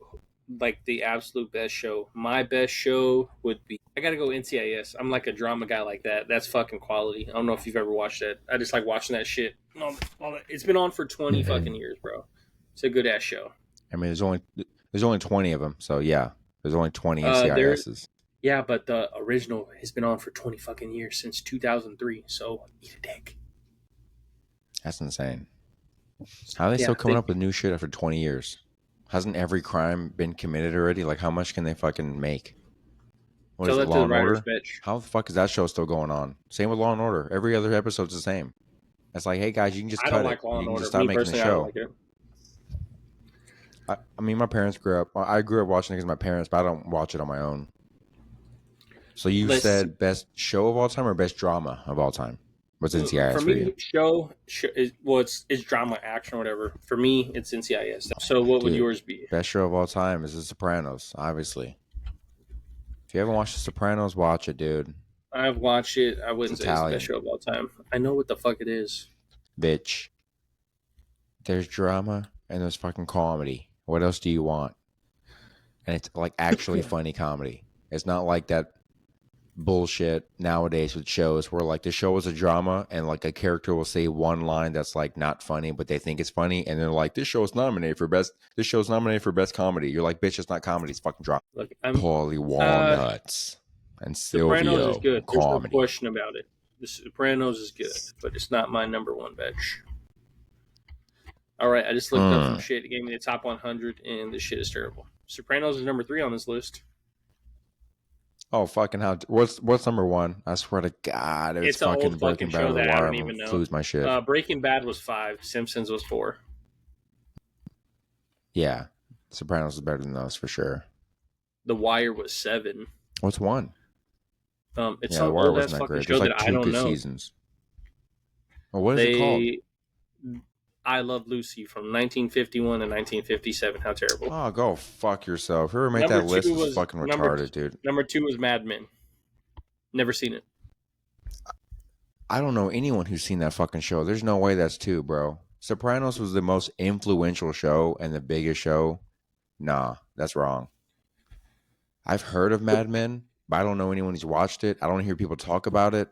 like the absolute best show. My best show would be I gotta go NCIS. I'm like a drama guy like that. That's fucking quality. I don't know if you've ever watched that. I just like watching that shit. It's been on for 20 fucking years, bro. It's a good ass show. I mean, there's only 20 of them, so yeah, there's only 20 There, NCISs. yeah, but the original has been on for 20 fucking years since 2003. So eat a dick. That's insane. How are they Yeah, still coming up with new shit after 20 years? Hasn't every crime been committed already? Like, how much can they fucking make? What tell is it, that to Law the and writers, Order? bitch. How the fuck is that show still going on? Same with Law and Order. Every other episode's the same. It's like, hey guys, you can just I don't cut it. like Law You and can Order. just stop Me making the personally, I don't show. like it. I mean, my parents grew up. I grew up watching it because my parents, but I don't watch it on my own. So you said best show of all time or best drama of all time? What's NCIS For for you? me, show is well, it's drama, action, or whatever. For me, it's NCIS. So, what would Dude, yours be? best show of all time is The Sopranos, obviously. If you haven't watched The Sopranos, watch it, dude. I've watched it. I It's wouldn't say it's the best Italian. show of all time. I know what the fuck it is. Bitch. There's drama and there's fucking comedy. What else do you want? And it's like actually funny comedy. It's not like that bullshit nowadays with shows where like the show is a drama and like a character will say one line that's like not funny but they think it's funny and they're like this show's nominated for best comedy. You're like, bitch, it's not comedy, it's fucking drama. Look, Paulie uh, Walnuts and Sopranos is Silvio good. There's no comedy. question about it. The Sopranos is good, but it's not my number one bitch. All right, I just looked up some shit. It gave me the top 100, and this shit is terrible. Sopranos is number 3 on this list. Oh fucking how? What's number one? I swear to God, it's It's an fucking old Breaking fucking Bad show or The that I Wire. don't I'm even gonna know. lose my shit. Breaking Bad was 5. Simpsons was 4. Yeah, Sopranos is better than those for sure. The Wire was 7. What's one? It's Yeah, The some Wire old ass wasn't that fucking great. show There's like that I 2 don't good know. seasons. Well, what is it called? I Love Lucy from 1951 and 1957. How terrible! Oh, go fuck yourself. Whoever made Number that list two is was fucking retarded, dude. number 2 was Mad Men. Never seen it. I don't know anyone who's seen that fucking show. There's no way that's 2, bro. Sopranos was the most influential show and the biggest show. Nah, that's wrong. I've heard of Mad Men, but I don't know anyone who's watched it. I don't hear people talk about it.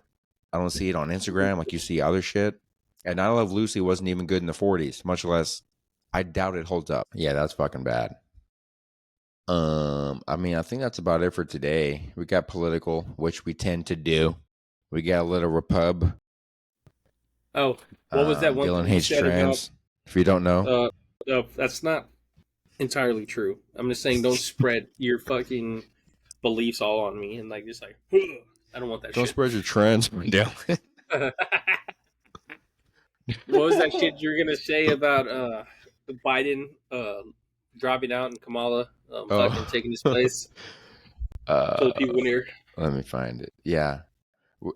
I don't see it on Instagram like you see other shit. And I Love Lucy wasn't even good in the 40s, much less I doubt it holds up. Yeah, that's fucking bad. I mean, I think that's about it for today. We got political, which we tend to do. We got a little repub. Oh, what was that one Dylan thing you hates said trans. If you don't know, about? That's not entirely true. I'm just saying, don't spread your fucking beliefs all on me and like just like I don't want that don't shit. spread your trans, Dylan. What was that shit you were gonna say about Biden dropping out and Kamala fucking taking his place? So the people in here. Let me find it. Yeah.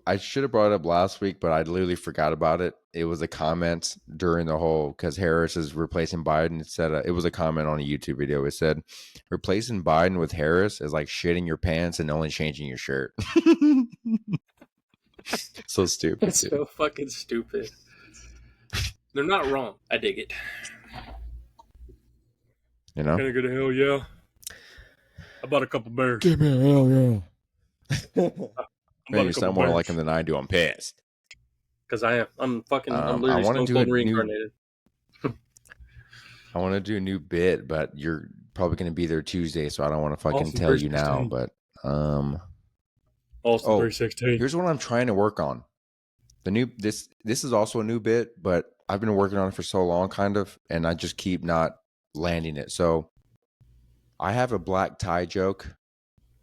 I should have brought it up last week, but I literally forgot about it. It was a comment during the whole because Harris is replacing Biden. It said it was a comment on a YouTube video. It said replacing Biden with Harris is like shitting your pants and only changing your shirt. So stupid. That's so fucking stupid. They're not wrong. I dig it. You know? Can I get a hell yeah? I bought a couple bears. Give me a hell yeah. Man, you sound more like him than I do. I'm pissed. Because I am. I'm fucking. I'm I literally want to Stone do Cold a reincarnated. I want to do a new bit, but you're probably going to be there Tuesday, so I don't want to fucking Austin tell you now. 316. But Austin 316. here's what I'm trying to work on. The new this is also a new bit, but I've been working on it for so long, kind of, and I just keep not landing it. So I have a black tie joke.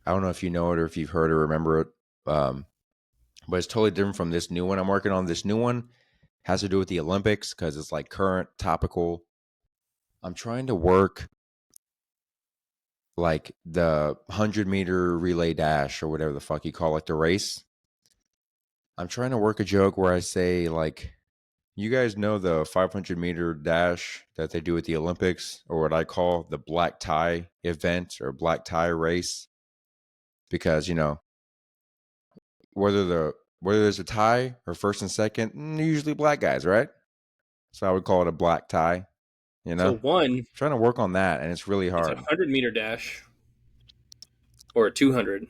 I don't know if you know it or if you've heard or remember it, but it's totally different from this new one I'm working on. This new one has to do with the Olympics because it's like current, topical. I'm trying to work like the 100-meter relay dash or whatever the fuck you call it, the race. I'm trying to work a joke where I say like, you guys know the 500-meter dash that they do at the Olympics, or what I call the black tie event or black tie race, because whether there's a tie or first and second, usually black guys, right? So I would call it a black tie. You So know, one I'm trying to work on that, and it's really is hard. 100-meter dash, or a 200,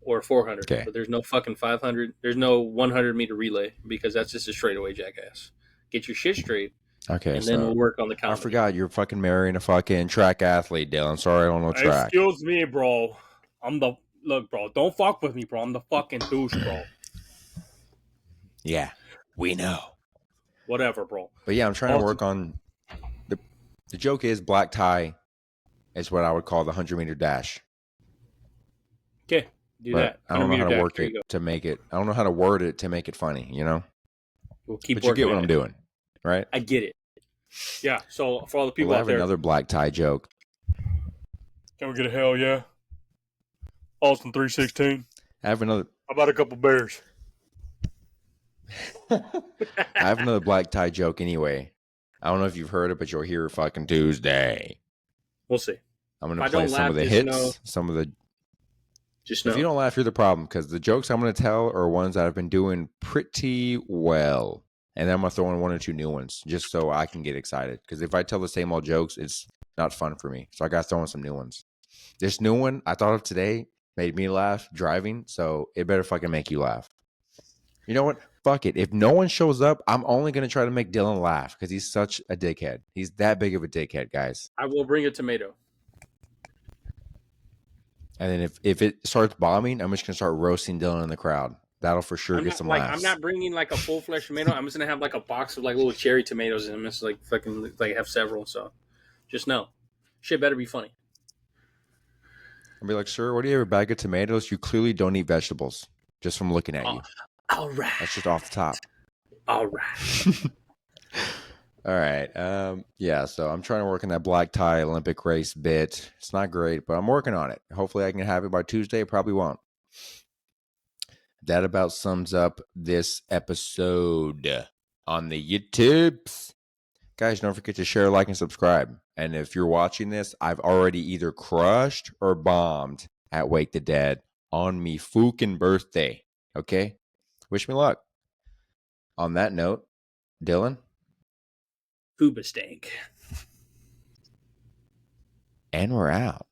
or a 400. Okay. But there's no fucking 500. There's no 100-meter relay because that's just a straightaway jackass. Get your shit straight, Okay, and then so we'll work on the I comedy. forgot you're fucking marrying a fucking track athlete, Dylan. Sorry, I don't know track. Excuse me, bro. Look, bro. Don't fuck with me, bro. I'm the fucking douche, bro. Yeah, we know. Whatever, bro. But yeah, I'm trying to work on the joke is black tie is what I would call the 100-meter dash. Okay, do But that. I don't know how 100-meter to dash. work There it you go. to make it. I don't know how to word it to make it funny, you know? We'll keep But you working get what at I'm it. doing, right? I get it. Yeah. So for all the people Well, I out have there, another black tie joke. can we get a hell yeah? Austin 316. I have another How about a couple bears? I have another black tie joke anyway. I don't know if you've heard it, but you'll hear fucking Tuesday. We'll see. I'm If gonna I play don't some laugh, of the just hits, know. some of the. Just If you know. don't laugh, you're the problem because the jokes I'm gonna tell are ones that I've been doing pretty well, and then I'm gonna throw in one or two new ones just so I can get excited. Because if I tell the same old jokes, it's not fun for me. So I gotta throw in some new ones. This new one I thought of today made me laugh driving, so it better fucking make you laugh. You know what? Fuck it. If no one shows up, I'm only going to try to make Dylan laugh because he's such a dickhead. He's that big of a dickhead, guys. I will bring a tomato. And then if it starts bombing, I'm just going to start roasting Dylan in the crowd. That'll for sure get some laughs. I'm not bringing like a full-fledged tomato. I'm just gonna have like a box of like little cherry tomatoes, and I'm just like fucking like have several. So, just know, shit better be funny. I'll be like, sir, what do you have? A bag of tomatoes? You clearly don't eat vegetables just from looking at you. All right. That's just off the top. All right. All right. Yeah, so I'm trying to work on that black tie Olympic race bit. It's not great, but I'm working on it. Hopefully I can have it by Tuesday. Probably won't. That about sums up this episode on the YouTubes. Guys, don't forget to share, like, and subscribe. And if you're watching this, I've already either crushed or bombed at Wake the Dead on me Fookin' birthday. Okay? Wish me luck. On that note, Dylan. Hoobastank. And we're out.